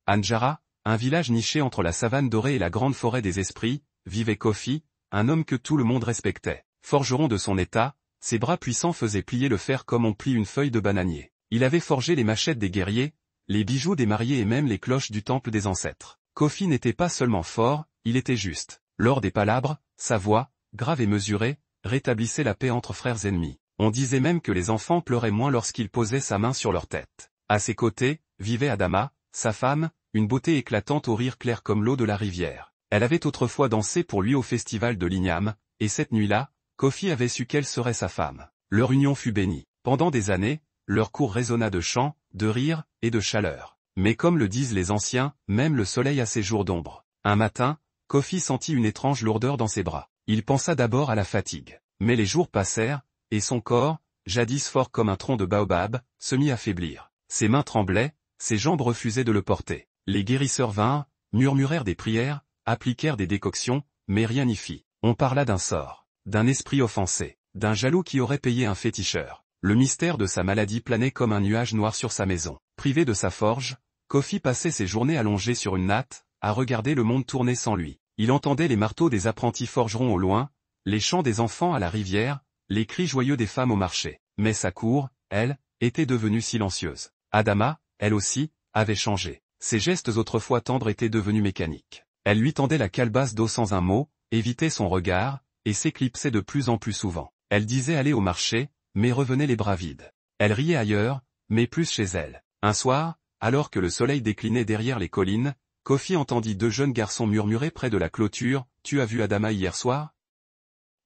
Anjara, un village niché entre la savane dorée et la grande forêt des esprits, vivait Kofi, un homme que tout le monde respectait. Forgeron de son état, ses bras puissants faisaient plier le fer comme on plie une feuille de bananier. Il avait forgé les machettes des guerriers, les bijoux des mariés et même les cloches du temple des ancêtres. Kofi n'était pas seulement fort, il était juste. Lors des palabres, sa voix, grave et mesurée, rétablissait la paix entre frères ennemis. On disait même que les enfants pleuraient moins lorsqu'il posait sa main sur leur tête. À ses côtés, vivait Adama, sa femme, une beauté éclatante au rire clair comme l'eau de la rivière. Elle avait autrefois dansé pour lui au festival de l'Igname, et cette nuit-là, Kofi avait su qu'elle serait sa femme. Leur union fut bénie. Pendant des années, leur cour résonna de chants, de rires, et de chaleur. Mais comme le disent les anciens, même le soleil a ses jours d'ombre. Un matin, Kofi sentit une étrange lourdeur dans ses bras. Il pensa d'abord à la fatigue. Mais les jours passèrent, et son corps, jadis fort comme un tronc de baobab, se mit à faiblir. Ses mains tremblaient, ses jambes refusaient de le porter. Les guérisseurs vinrent, murmurèrent des prières, appliquèrent des décoctions, mais rien n'y fit. On parla d'un sort, d'un esprit offensé, d'un jaloux qui aurait payé un féticheur. Le mystère de sa maladie planait comme un nuage noir sur sa maison. Privé de sa forge, Kofi passait ses journées allongé sur une natte, à regarder le monde tourner sans lui. Il entendait les marteaux des apprentis forgerons au loin, les chants des enfants à la rivière, les cris joyeux des femmes au marché. Mais sa cour, elle, était devenue silencieuse. Adama, elle aussi, avait changé. Ses gestes autrefois tendres étaient devenus mécaniques. Elle lui tendait la calebasse d'eau sans un mot, évitait son regard, et s'éclipsait de plus en plus souvent. Elle disait aller au marché, mais revenait les bras vides. Elle riait ailleurs, mais plus chez elle. Un soir, alors que le soleil déclinait derrière les collines, Kofi entendit deux jeunes garçons murmurer près de la clôture, « Tu as vu Adama hier soir ?»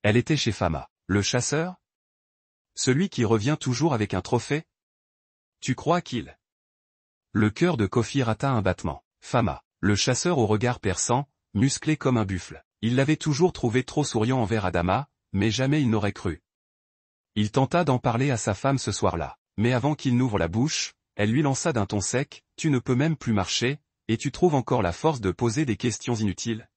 Elle était chez Fama. Le chasseur? Celui qui revient toujours avec un trophée? Tu crois qu'il... Le cœur de Kofi rata un battement. Fama. Le chasseur au regard perçant, musclé comme un buffle. Il l'avait toujours trouvé trop souriant envers Adama, mais jamais il n'aurait cru. Il tenta d'en parler à sa femme ce soir-là. Mais avant qu'il n'ouvre la bouche, elle lui lança d'un ton sec, « Tu ne peux même plus marcher, et tu trouves encore la force de poser des questions inutiles ?»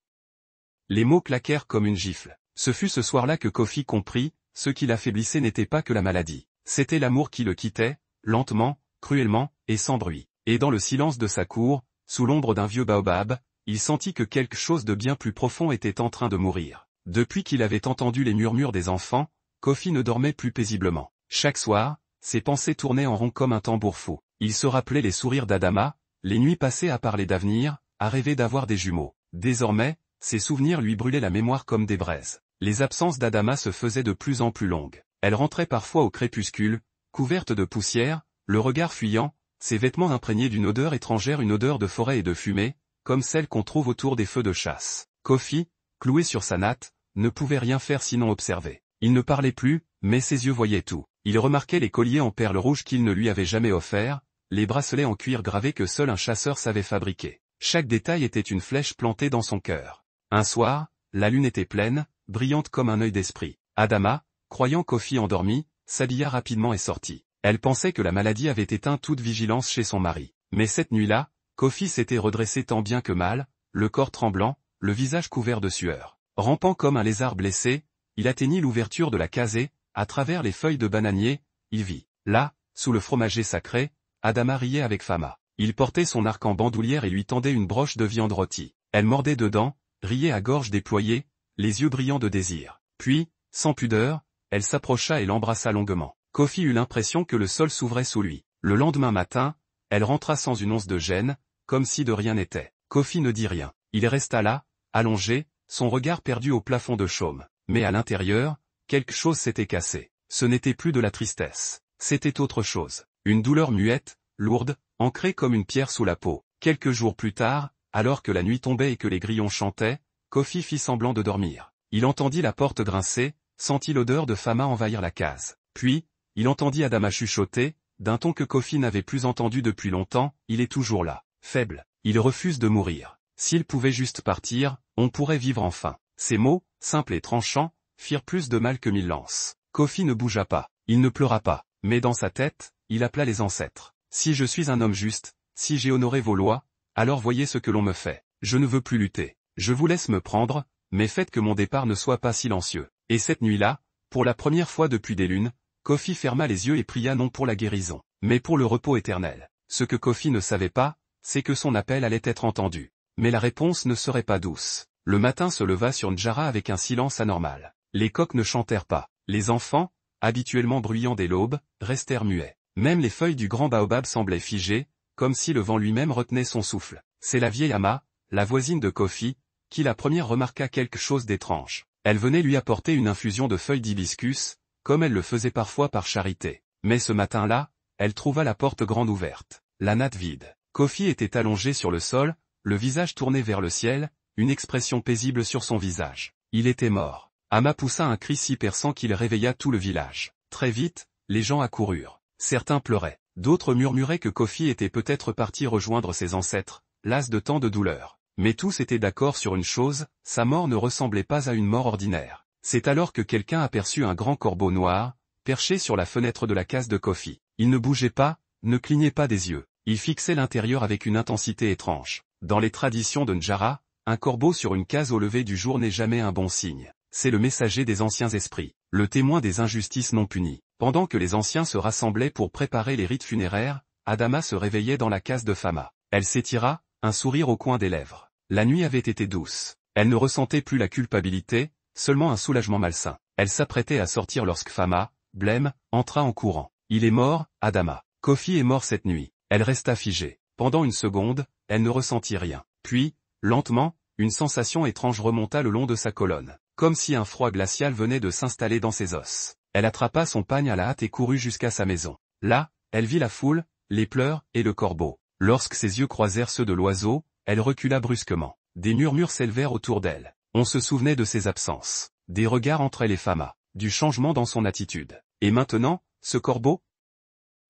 Les mots claquèrent comme une gifle. Ce fut ce soir-là que Kofi comprit, ce qui l'affaiblissait n'était pas que la maladie. C'était l'amour qui le quittait, lentement, cruellement, et sans bruit. Et dans le silence de sa cour, sous l'ombre d'un vieux baobab, il sentit que quelque chose de bien plus profond était en train de mourir. Depuis qu'il avait entendu les murmures des enfants, Kofi ne dormait plus paisiblement. Chaque soir, ses pensées tournaient en rond comme un tambour fou. Il se rappelait les sourires d'Adama, les nuits passées à parler d'avenir, à rêver d'avoir des jumeaux. Désormais, ses souvenirs lui brûlaient la mémoire comme des braises. Les absences d'Adama se faisaient de plus en plus longues. Elle rentrait parfois au crépuscule, couverte de poussière, le regard fuyant, ses vêtements imprégnés d'une odeur étrangère, une odeur de forêt et de fumée, comme celle qu'on trouve autour des feux de chasse. Kofi, cloué sur sa natte, ne pouvait rien faire sinon observer. Il ne parlait plus, mais ses yeux voyaient tout. Il remarquait les colliers en perles rouges qu'il ne lui avait jamais offerts, les bracelets en cuir gravé que seul un chasseur savait fabriquer. Chaque détail était une flèche plantée dans son cœur. Un soir, la lune était pleine, brillante comme un œil d'esprit. Adama, croyant Kofi endormi, s'habilla rapidement et sortit. Elle pensait que la maladie avait éteint toute vigilance chez son mari. Mais cette nuit-là, Kofi s'était redressé tant bien que mal, le corps tremblant, le visage couvert de sueur. Rampant comme un lézard blessé, il atteignit l'ouverture de la casée, à travers les feuilles de bananier, il vit. Là, sous le fromager sacré, Adama riait avec Fama. Il portait son arc en bandoulière et lui tendait une broche de viande rôtie. Elle mordait dedans, riait à gorge déployée, les yeux brillants de désir. Puis, sans pudeur, elle s'approcha et l'embrassa longuement. Kofi eut l'impression que le sol s'ouvrait sous lui. Le lendemain matin, elle rentra sans une once de gêne, comme si de rien n'était. Kofi ne dit rien. Il resta là, allongé, son regard perdu au plafond de chaume. Mais à l'intérieur, quelque chose s'était cassé. Ce n'était plus de la tristesse. C'était autre chose. Une douleur muette, lourde, ancrée comme une pierre sous la peau. Quelques jours plus tard, alors que la nuit tombait et que les grillons chantaient, Kofi fit semblant de dormir. Il entendit la porte grincer, sentit l'odeur de Fama envahir la case. Puis, il entendit Adama chuchoter, d'un ton que Kofi n'avait plus entendu depuis longtemps, il est toujours là, faible, il refuse de mourir. S'il pouvait juste partir, on pourrait vivre enfin. Ces mots, simples et tranchants, firent plus de mal que 1000 lances. Kofi ne bougea pas, il ne pleura pas, mais dans sa tête, il appela les ancêtres. Si je suis un homme juste, si j'ai honoré vos lois, alors voyez ce que l'on me fait. Je ne veux plus lutter. Je vous laisse me prendre, mais faites que mon départ ne soit pas silencieux. Et cette nuit-là, pour la première fois depuis des lunes, Kofi ferma les yeux et pria non pour la guérison, mais pour le repos éternel. Ce que Kofi ne savait pas, c'est que son appel allait être entendu. Mais la réponse ne serait pas douce. Le matin se leva sur Njara avec un silence anormal. Les coqs ne chantèrent pas. Les enfants, habituellement bruyants dès l'aube, restèrent muets. Même les feuilles du grand baobab semblaient figées, comme si le vent lui-même retenait son souffle. C'est la vieille Ama, la voisine de Kofi, qui la première remarqua quelque chose d'étrange. Elle venait lui apporter une infusion de feuilles d'hibiscus, comme elle le faisait parfois par charité. Mais ce matin-là, elle trouva la porte grande ouverte, la natte vide. Kofi était allongé sur le sol, le visage tourné vers le ciel, une expression paisible sur son visage. Il était mort. Ama poussa un cri si perçant qu'il réveilla tout le village. Très vite, les gens accoururent. Certains pleuraient. D'autres murmuraient que Kofi était peut-être parti rejoindre ses ancêtres, las de tant de douleurs. Mais tous étaient d'accord sur une chose, sa mort ne ressemblait pas à une mort ordinaire. C'est alors que quelqu'un aperçut un grand corbeau noir, perché sur la fenêtre de la case de Kofi. Il ne bougeait pas, ne clignait pas des yeux. Il fixait l'intérieur avec une intensité étrange. Dans les traditions de Njara, un corbeau sur une case au lever du jour n'est jamais un bon signe. C'est le messager des anciens esprits, le témoin des injustices non punies. Pendant que les anciens se rassemblaient pour préparer les rites funéraires, Adama se réveillait dans la case de Fama. Elle s'étira, un sourire au coin des lèvres. La nuit avait été douce. Elle ne ressentait plus la culpabilité, seulement un soulagement malsain. Elle s'apprêtait à sortir lorsque Fama, blême, entra en courant. Il est mort, Adama. Kofi est mort cette nuit. Elle resta figée. Pendant une seconde, elle ne ressentit rien. Puis, lentement, une sensation étrange remonta le long de sa colonne, comme si un froid glacial venait de s'installer dans ses os. Elle attrapa son pagne à la hâte et courut jusqu'à sa maison. Là, elle vit la foule, les pleurs et le corbeau. Lorsque ses yeux croisèrent ceux de l'oiseau, elle recula brusquement. Des murmures s'élevèrent autour d'elle. On se souvenait de ses absences. Des regards entre elle et Fama. Du changement dans son attitude. Et maintenant, ce corbeau?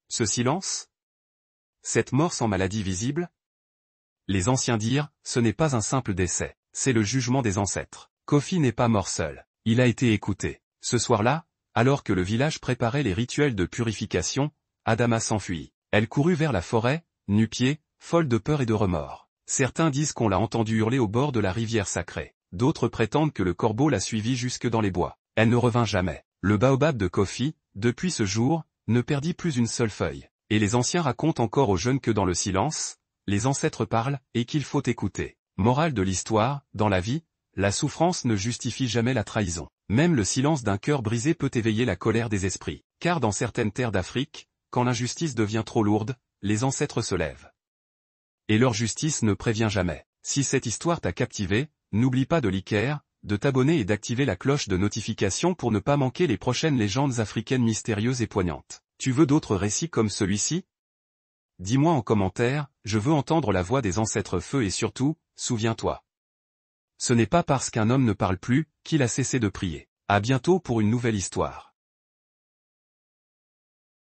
Ce silence? Cette mort sans maladie visible? Les anciens dirent, ce n'est pas un simple décès, c'est le jugement des ancêtres. Kofi n'est pas mort seul. Il a été écouté. Ce soir-là, alors que le village préparait les rituels de purification, Adama s'enfuit. Elle courut vers la forêt, nu-pieds, folle de peur et de remords. Certains disent qu'on l'a entendu hurler au bord de la rivière sacrée. D'autres prétendent que le corbeau l'a suivie jusque dans les bois. Elle ne revint jamais. Le baobab de Kofi, depuis ce jour, ne perdit plus une seule feuille. Et les anciens racontent encore aux jeunes que dans le silence, les ancêtres parlent, et qu'il faut écouter. Morale de l'histoire, dans la vie, la souffrance ne justifie jamais la trahison. Même le silence d'un cœur brisé peut éveiller la colère des esprits. Car dans certaines terres d'Afrique, quand l'injustice devient trop lourde, les ancêtres se lèvent. Et leur justice ne prévient jamais. Si cette histoire t'a captivé, n'oublie pas de liker, de t'abonner et d'activer la cloche de notification pour ne pas manquer les prochaines légendes africaines mystérieuses et poignantes. Tu veux d'autres récits comme celui-ci? Dis-moi en commentaire, je veux entendre la voix des ancêtres feu et surtout, souviens-toi. Ce n'est pas parce qu'un homme ne parle plus, qu'il a cessé de prier. À bientôt pour une nouvelle histoire.